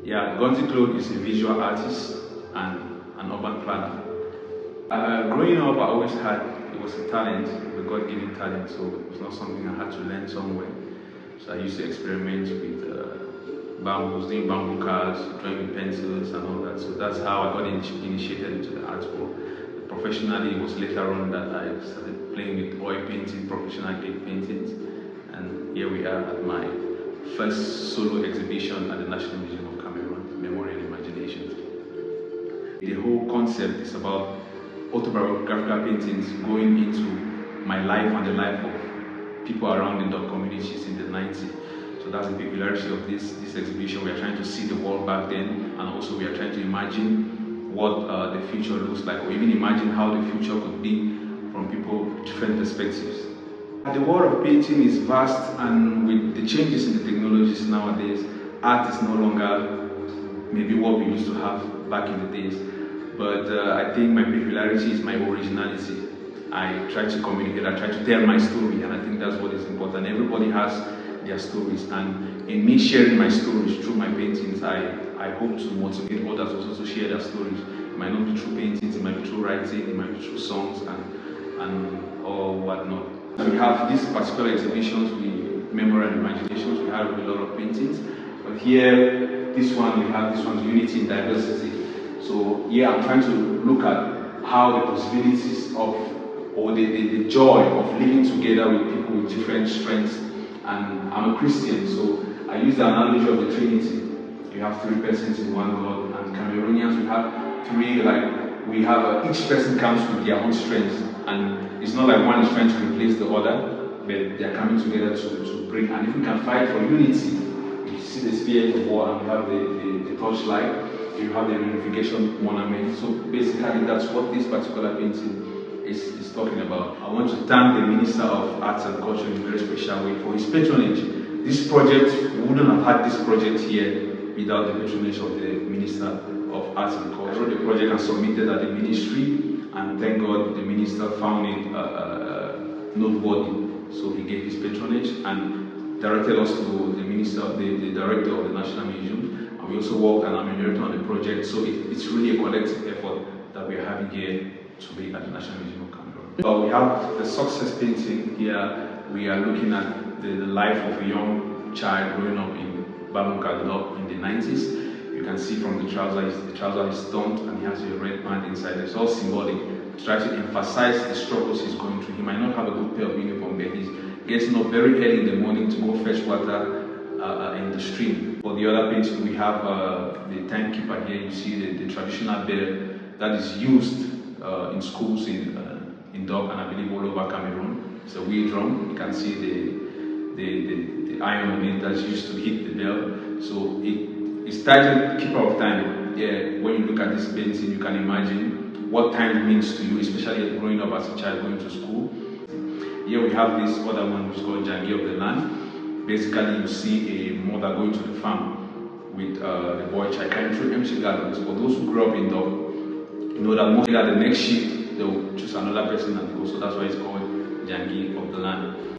Yeah, Ghondi Claude is a visual artist and an urban planner. Growing up, I always had, it was a talent, a God-given talent, so it was not something I had to learn somewhere. So I used to experiment with bamboos, doing bamboo cars, drawing with pencils and all that. So that's how I got initiated into the art world. Professionally, it was later on that I started playing with oil painting, professional cake paintings, and here we are at my first solo exhibition at the National Museum of Cameroon, Memory and Imagination. The whole concept is about autobiographical paintings going into my life and the life of people around the Ndop communities in the 90s. So that's the peculiarity of this exhibition. We are trying to see the world back then, and also we are trying to imagine what the future looks like, or even imagine how the future could be from people with different perspectives. The world of painting is vast, and with the changes in the technologies nowadays, art is no longer maybe what we used to have back in the days. But I think my peculiarity is my originality. I try to communicate, I try to tell my story, and I think that's what is important. Everybody has their stories, and in me sharing my stories through my paintings, I hope to motivate others also to share their stories. It might not be through paintings, it might be through writing, it might be through songs and or whatnot. We have these particular exhibitions, Memory and Imaginations, we have a lot of paintings, but here, this one's Unity in Diversity. So here I'm trying to look at how the possibilities of, or the joy of living together with people with different strengths. And I'm a Christian, so I use the analogy of the Trinity. You have three persons in one God, and Cameroonians, we have three, each person comes with their own strengths, and it's not like one is trying to replace the other, but they're coming together to bring, and if we can fight for unity, you see the spirit of war, and we have the torchlight, you have the unification monument. So basically that's what this particular painting is talking about. I want to thank the Minister of Arts and Culture in a very special way for his patronage. This project, we wouldn't have had this project here without the patronage of the Minister of Arts and Culture. I wrote the project and submitted at the ministry, and thank God the Minister found it noteworthy. So he gave his patronage and directed us to the Director of the National Museum. And we also worked and I'm a director on the project, so it's really a collective effort that we're having here today at the National Museum of Cameroon. We have the success painting here. We are looking at the life of a young child growing up in Bamunka-Ndop in the 90s. You can see from the trouser is stamped and he has a red band inside. It's all symbolic to try to emphasize the struggles he's going through. He might not have a good pair of uniform, but he's getting up very early in the morning to go fetch water in the stream. For the other painting, we have the timekeeper here. You see the traditional bell that is used in schools in Ndop and I believe all over Cameroon. It's a wheel drum. You can see the iron on it that's used to hit the bell. So it's titled Keeper of Time. Yeah, when you look at this painting, you can imagine what time means to you, especially growing up as a child going to school. Here we have this other one which is called Jangi of the Land. Basically, you see a mother going to the farm with the boy child carrying through empty gardens. For those who grew up in Ndop, you know that most at the next shift, they will choose another person and go. So that's why it's called Jangi of the Land.